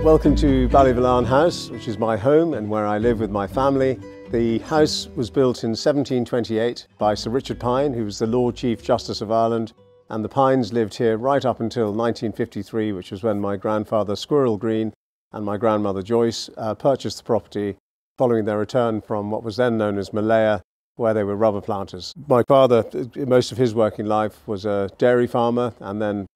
Welcome to Ballyvolane House, which is my home and where I live with my family. The house was built in 1728 by Sir Richard Pine, who was the Lord Chief Justice of Ireland, and the Pines lived here right up until 1953, which was when my grandfather Squirrel Green and my grandmother Joyce purchased the property following their return from what was then known as Malaya, where they were rubber planters. My father, most of his working life, was a dairy farmer, and then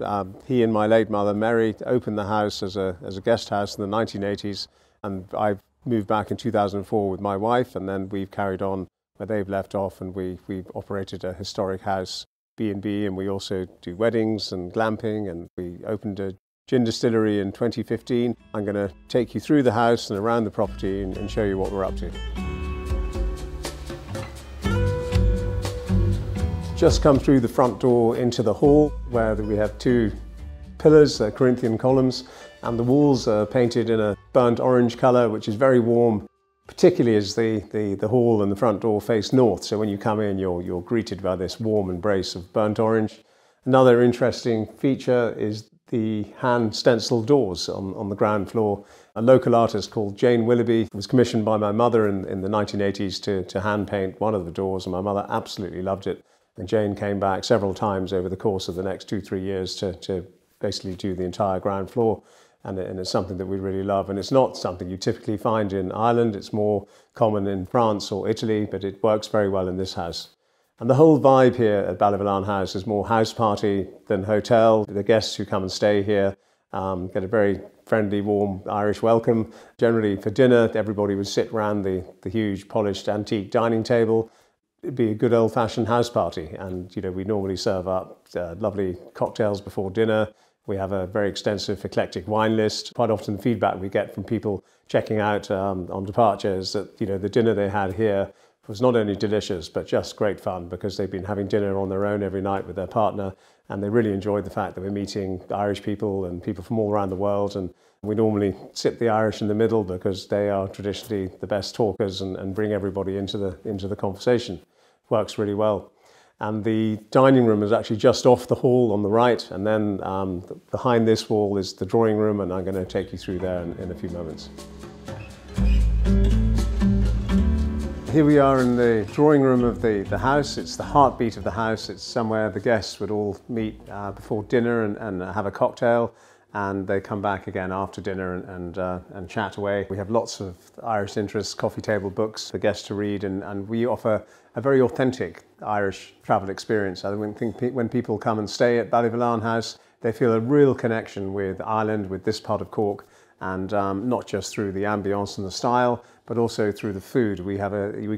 he and my late mother Mary opened the house as a guest house in the 1980s, and I moved back in 2004 with my wife, and then we've carried on where they've left off, and we've operated a historic house, B&B, and we also do weddings and glamping, and we opened a gin distillery in 2015. I'm going to take you through the house and around the property and show you what we're up to. Just come through the front door into the hall, where we have two pillars, Corinthian columns, and the walls are painted in a burnt orange colour, which is very warm, particularly as the hall and the front door face north. So when you come in, you're greeted by this warm embrace of burnt orange. Another interesting feature is the hand stenciled doors on the ground floor. A local artist called Jane Willoughby was commissioned by my mother in the 1980s to hand paint one of the doors, and my mother absolutely loved it. And Jane came back several times over the course of the next 2-3 years to basically do the entire ground floor. And it's something that we really love. And it's not something you typically find in Ireland. It's more common in France or Italy, but it works very well in this house. And the whole vibe here at Ballyvolane House is more house party than hotel. The guests who come and stay here get a very friendly, warm Irish welcome. Generally for dinner, everybody would sit around the huge polished antique dining table. It'd be a good old-fashioned house party, and we normally serve up lovely cocktails before dinner. We have a very extensive eclectic wine list. Quite often the feedback we get from people checking out on departure is that the dinner they had here was not only delicious but just great fun, because they've been having dinner on their own every night with their partner, and they really enjoyed the fact that we're meeting Irish people and people from all around the world. And we normally sit the Irish in the middle because they are traditionally the best talkers and bring everybody into the conversation. Works really well. And the dining room is actually just off the hall on the right, and then behind this wall is the drawing room, and I'm going to take you through there in a few moments. Here we are in the drawing room of the house. It's the heartbeat of the house. It's somewhere the guests would all meet before dinner and have a cocktail, and they come back again after dinner and chat away. We have lots of Irish interests, coffee table books for guests to read, and we offer a very authentic Irish travel experience. I think when people come and stay at Ballyvolane House, they feel a real connection with Ireland, with this part of Cork, and not just through the ambience and the style, but also through the food. We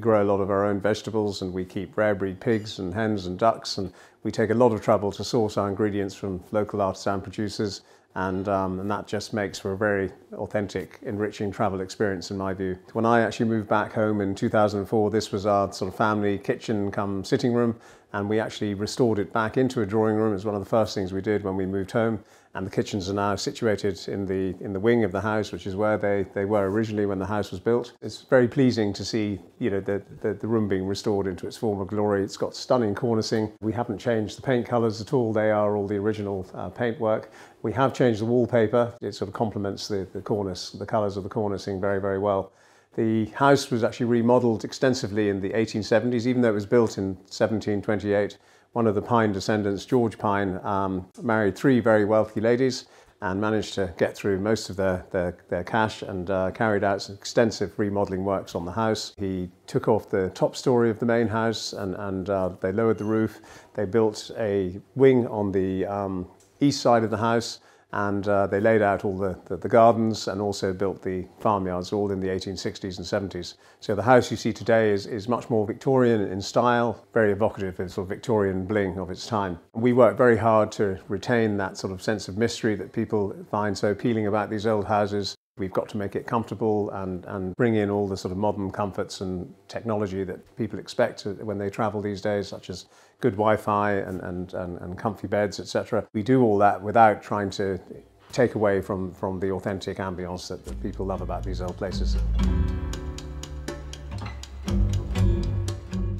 grow a lot of our own vegetables, and we keep rare breed pigs and hens and ducks, and we take a lot of trouble to source our ingredients from local artisan producers. And that just makes for a very authentic, enriching travel experience in my view. When I actually moved back home in 2004, this was our sort of family kitchen come sitting room, and we actually restored it back into a drawing room. It was one of the first things we did when we moved home. And the kitchens are now situated in the wing of the house, which is where they were originally when the house was built. It's very pleasing to see the room being restored into its former glory. It's got stunning cornicing. We haven't changed the paint colours at all. They are all the original paintwork. We have changed the wallpaper. It sort of complements the cornice, the colours of the cornicing very, very well. The house was actually remodelled extensively in the 1870s, even though it was built in 1728. One of the Pine descendants, George Pine, married 3 very wealthy ladies and managed to get through most of their cash and carried out some extensive remodelling works on the house. He took off the top story of the main house and they lowered the roof. They built a wing on the east side of the house, and they laid out all the gardens and also built the farmyards, all in the 1860s and 70s. So the house you see today is much more Victorian in style, very evocative of sort of Victorian bling of its time. We work very hard to retain that sort of sense of mystery that people find so appealing about these old houses. We've got to make it comfortable and bring in all the sort of modern comforts and technology that people expect when they travel these days, such as good Wi-Fi and comfy beds, etc. We do all that without trying to take away from the authentic ambience that people love about these old places.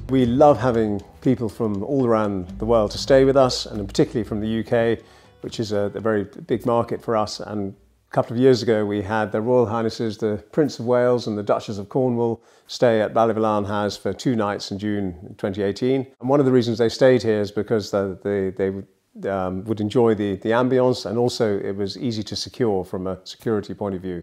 We love having people from all around the world to stay with us, and particularly from the UK, which is a very big market for us, and couple of years ago, we had Their Royal Highnesses, the Prince of Wales and the Duchess of Cornwall, stay at Ballyvolane House for 2 nights in June 2018. And one of the reasons they stayed here is because they would enjoy the ambience, and also it was easy to secure from a security point of view.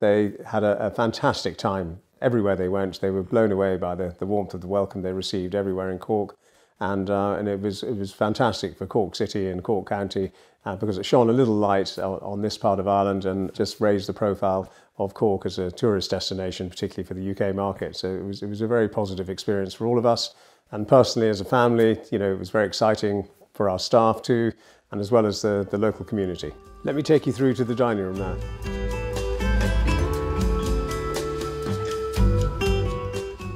They had a fantastic time everywhere they went. They were blown away by the warmth of the welcome they received everywhere in Cork. And it was fantastic for Cork City and Cork County because it shone a little light on this part of Ireland and just raised the profile of Cork as a tourist destination, particularly for the UK market. So it was a very positive experience for all of us. And personally, as a family, you know, it was very exciting for our staff too, and as well as the local community. Let me take you through to the dining room now.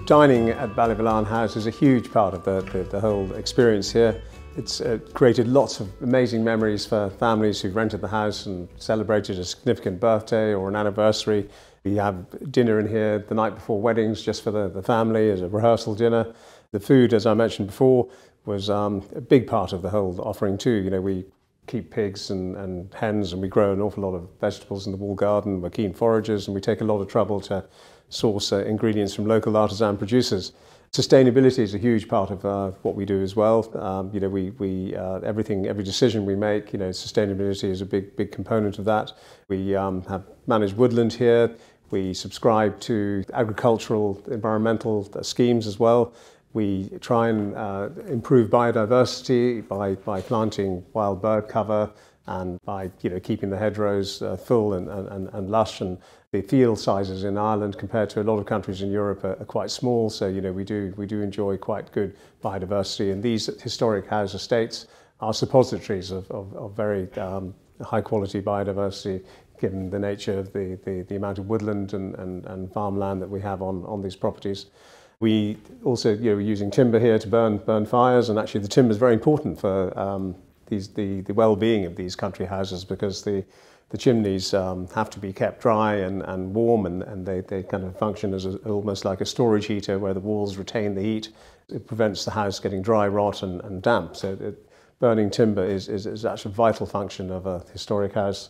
Dining at Ballyvolane House is a huge part of the whole experience here. It's created lots of amazing memories for families who've rented the house and celebrated a significant birthday or an anniversary. We have dinner in here the night before weddings just for the family as a rehearsal dinner. The food, as I mentioned before, was a big part of the whole offering too. You know, we keep pigs and hens, and we grow an awful lot of vegetables in the wall garden. We're keen foragers, and we take a lot of trouble to source ingredients from local artisan producers. Sustainability is a huge part of what we do as well. You know, every decision we make, you know, sustainability is a big component of that. We have managed woodland here. We subscribe to agricultural, environmental schemes as well. We try and improve biodiversity by planting wild bird cover and by, you know, keeping the hedgerows full and lush. And the field sizes in Ireland compared to a lot of countries in Europe are quite small, so, you know, we do enjoy quite good biodiversity. And these historic house estates are suppositories of very high quality biodiversity, given the nature of the amount of woodland and farmland that we have on these properties. We also, you know, we're using timber here to burn fires, and actually the timber is very important for the well-being of these country houses, because the chimneys have to be kept dry and warm, and they kind of function as almost like a storage heater where the walls retain the heat. It prevents the house getting dry rot and damp. So burning timber is actually a vital function of a historic house.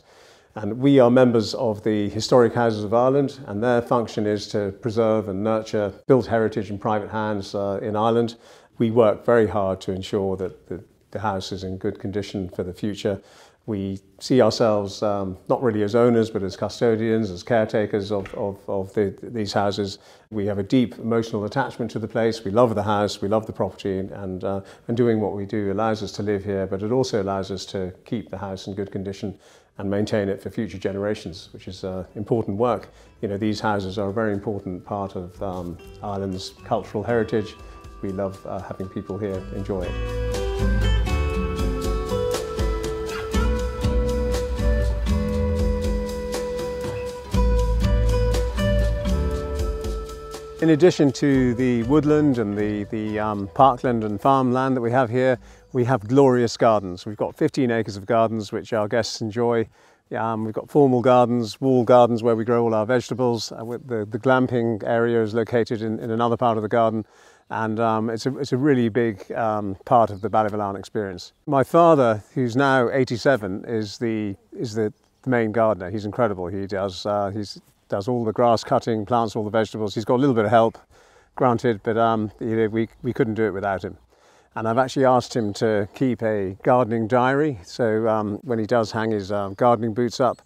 And we are members of the Historic Houses of Ireland, and their function is to preserve and nurture built heritage in private hands in Ireland. We work very hard to ensure that the house is in good condition for the future. We see ourselves not really as owners, but as custodians, as caretakers of these houses. We have a deep emotional attachment to the place. We love the house, we love the property, and doing what we do allows us to live here, but it also allows us to keep the house in good condition and maintain it for future generations, which is important work. You know, these houses are a very important part of Ireland's cultural heritage. We love having people here enjoy it. In addition to the woodland and the parkland and farmland that we have here, we have glorious gardens. We've got 15 acres of gardens which our guests enjoy. We've got formal gardens, wall gardens where we grow all our vegetables. The glamping area is located in another part of the garden, and it's a really big part of the Ballyvolane experience. My father, who's now 87, is the main gardener. He's incredible. He does all the grass cutting, plants all the vegetables. He's got a little bit of help, granted, but you know, we couldn't do it without him. And I've actually asked him to keep a gardening diary, so when he does hang his gardening boots up,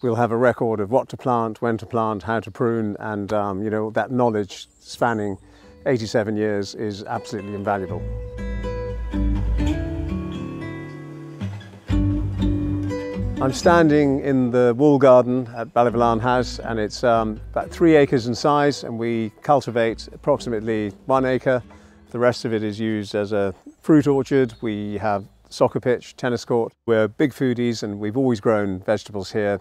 we'll have a record of what to plant, when to plant, how to prune, and you know, that knowledge spanning 87 years is absolutely invaluable. I'm standing in the wall garden at Ballyvolane House, and it's about 3 acres in size, and we cultivate approximately 1 acre. The rest of it is used as a fruit orchard. We have soccer pitch, tennis court. We're big foodies, and we've always grown vegetables here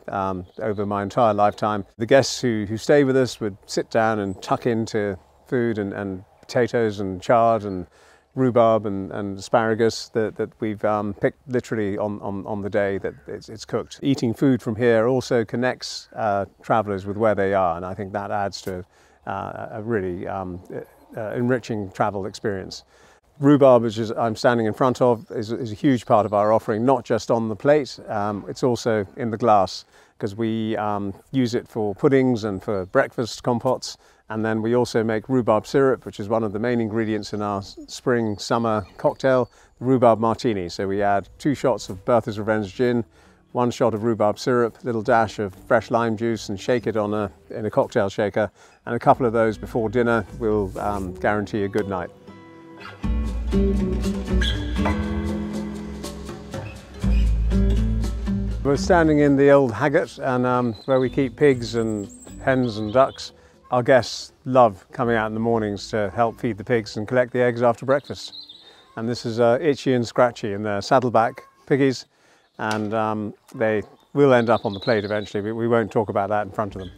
over my entire lifetime. The guests who stay with us would sit down and tuck into food and potatoes and chard and rhubarb and asparagus that we've picked literally on the day that it's cooked. Eating food from here also connects travellers with where they are, and I think that adds to a really enriching travel experience. Rhubarb, which I'm standing in front of, is a huge part of our offering, not just on the plate, it's also in the glass. because we use it for puddings and for breakfast compots. And then we also make rhubarb syrup, which is one of the main ingredients in our spring-summer cocktail, rhubarb martini. So we add 2 shots of Bertha's Revenge gin, 1 shot of rhubarb syrup, a little dash of fresh lime juice, and shake it in a cocktail shaker. And a couple of those before dinner will guarantee a good night. We're standing in the old Haggart, and where we keep pigs and hens and ducks. Our guests love coming out in the mornings to help feed the pigs and collect the eggs after breakfast. And this is Itchy and Scratchy, and they're saddleback piggies, and they will end up on the plate eventually, but we won't talk about that in front of them.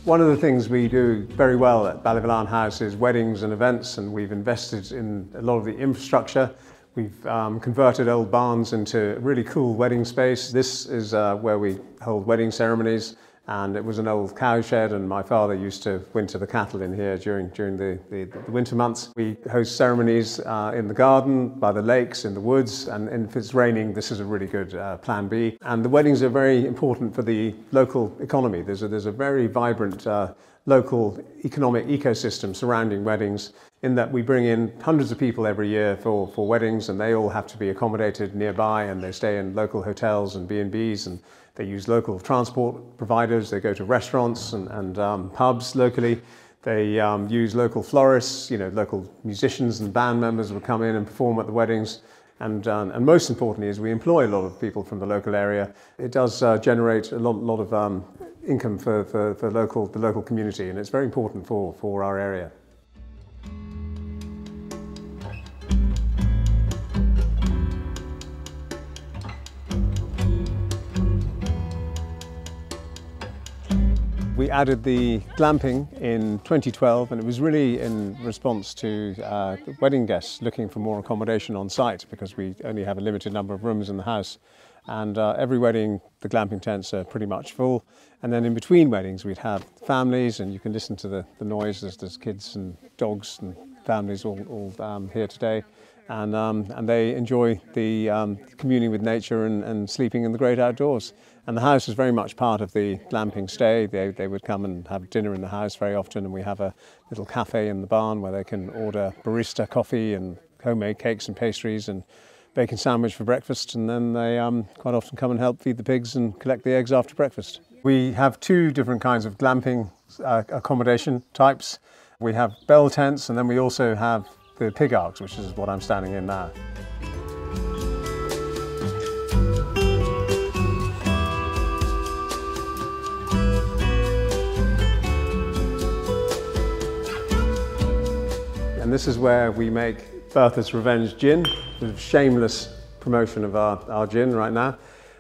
One of the things we do very well at Ballyvolane House is weddings and events, and we've invested in a lot of the infrastructure. We've converted old barns into a really cool wedding space. This is where we hold wedding ceremonies, and it was an old cow shed, and my father used to winter the cattle in here during the winter months. We host ceremonies in the garden, by the lakes, in the woods, and if it's raining, this is a really good plan B. And the weddings are very important for the local economy. There's a very vibrant local economic ecosystem surrounding weddings, in that we bring in hundreds of people every year for weddings, and they all have to be accommodated nearby, and they stay in local hotels and B&Bs, and they use local transport providers, they go to restaurants and pubs locally. They use local florists, local musicians and band members will come in and perform at the weddings. And most importantly is we employ a lot of people from the local area. It does generate a lot of income for the local community, and it's very important for our area. We added the glamping in 2012, and it was really in response to the wedding guests looking for more accommodation on site, because we only have a limited number of rooms in the house. And every wedding, the glamping tents are pretty much full. And then in between weddings, we'd have families, and you can listen to the noise. There's kids and dogs and families all here today. And they enjoy the communing with nature and sleeping in the great outdoors. And the house is very much part of the glamping stay. They would come and have dinner in the house very often, and we have a little cafe in the barn where they can order barista coffee and homemade cakes and pastries and bacon sandwich for breakfast, and then they quite often come and help feed the pigs and collect the eggs after breakfast. We have 2 different kinds of glamping accommodation types. We have bell tents, and then we also have the pig arks, which is what I'm standing in now. And this is where we make Bertha's Revenge gin, a shameless promotion of our gin right now.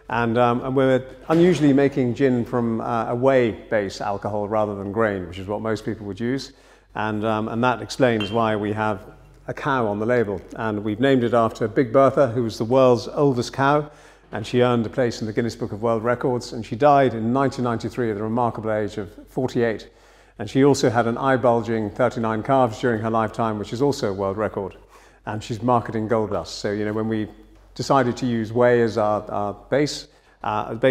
And we're unusually making gin from a whey-based alcohol rather than grain, which is what most people would use. And that explains why we have a cow on the label. And we've named it after Big Bertha, who was the world's oldest cow, and she earned a place in the Guinness Book of World Records. And she died in 1993 at the remarkable age of 48. And she also had an eye-bulging 39 calves during her lifetime, which is also a world record. And she's marketing gold dust. So, when we decided to use whey as our base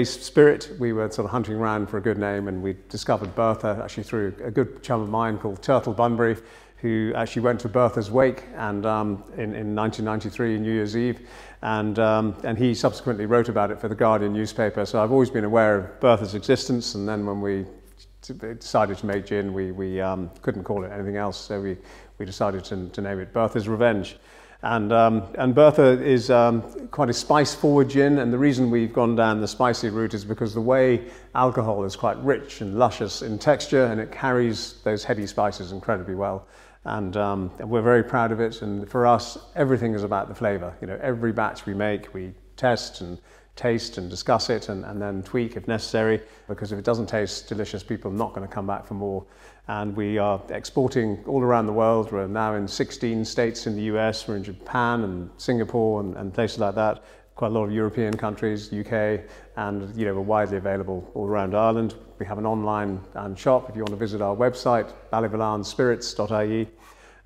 spirit, we were sort of hunting around for a good name, and we discovered Bertha actually through a good chum of mine called Turtle Bunbury, who actually went to Bertha's wake and in 1993, New Year's Eve, and he subsequently wrote about it for the Guardian newspaper. So I've always been aware of Bertha's existence, and then when we decided to make gin, we couldn't call it anything else, so we decided to name it Bertha's Revenge. And Bertha is quite a spice-forward gin, and the reason we've gone down the spicy route is because the whey alcohol is quite rich and luscious in texture, and it carries those heady spices incredibly well. And we're very proud of it, and for us, everything is about the flavour. Every batch we make, we test and taste and discuss it, and then tweak if necessary, because if it doesn't taste delicious, people are not going to come back for more. And we are exporting all around the world. We're now in 16 states in the US, we're in Japan and Singapore and places like that, quite a lot of European countries, UK, and we're widely available all around Ireland. We have an online shop if you want to visit our website, ballyvolanespirits.ie.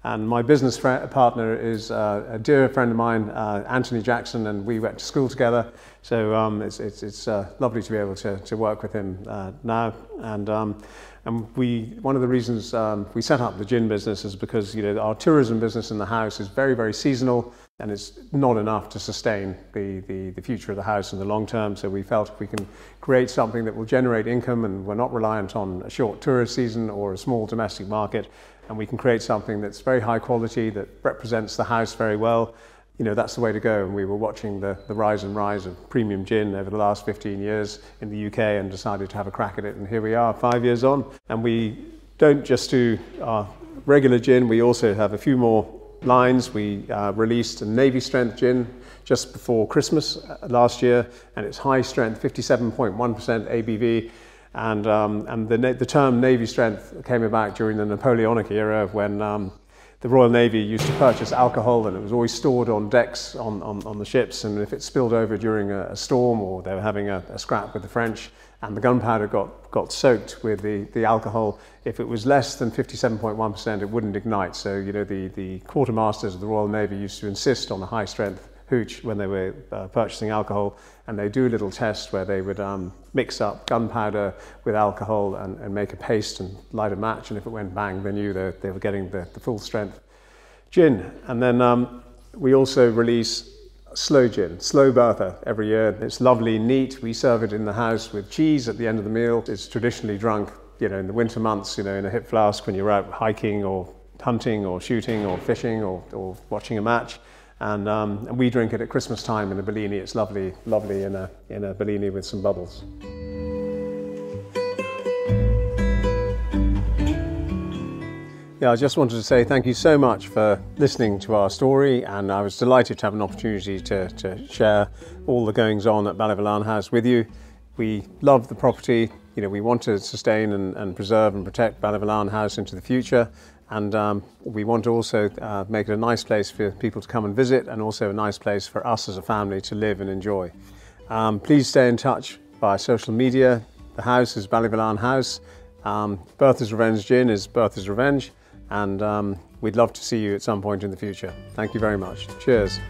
And my business partner is a dear friend of mine, Anthony Jackson, and we went to school together. So it's lovely to be able to work with him now. And one of the reasons we set up the gin business is because our tourism business in the house is very, very seasonal, and it's not enough to sustain the future of the house in the long term. So we felt if we can create something that will generate income, and we're not reliant on a short tourist season or a small domestic market, and we can create something that's very high quality, that represents the house very well, that's the way to go. And we were watching the rise of premium gin over the last 15 years in the UK and decided to have a crack at it. And here we are 5 years on. And we don't just do our regular gin, we also have a few more lines. We released a Navy strength gin just before Christmas last year, and it's high strength, 57.1% ABV. And the term Navy strength came about during the Napoleonic era, when the Royal Navy used to purchase alcohol, and it was always stored on decks on the ships, and if it spilled over during a storm, or they were having a scrap with the French and the gunpowder got soaked with the alcohol, if it was less than 57.1%, it wouldn't ignite. So the quartermasters of the Royal Navy used to insist on a high strength hooch when they were purchasing alcohol, and they do a little test where they would mix up gunpowder with alcohol and make a paste and light a match, and if it went bang, they knew that they were getting the full strength gin. And then we also release slow gin, Slow Bertha, every year. It's lovely, neat. We serve it in the house with cheese at the end of the meal. It's traditionally drunk in the winter months, in a hip flask when you're out hiking or hunting or shooting or fishing or watching a match. And we drink it at Christmas time in a Bellini. It's lovely in a Bellini with some bubbles. Yeah, I just wanted to say thank you so much for listening to our story, and I was delighted to have an opportunity to share all the goings on at Ballyvolane House with you. We love the property. We want to sustain and preserve and protect Ballyvolane House into the future. And we want to also make it a nice place for people to come and visit, and also a nice place for us as a family to live and enjoy. Please stay in touch via social media. The house is Ballyvolane House. Bertha's Revenge Gin is Bertha's Revenge. And we'd love to see you at some point in the future. Thank you very much. Cheers.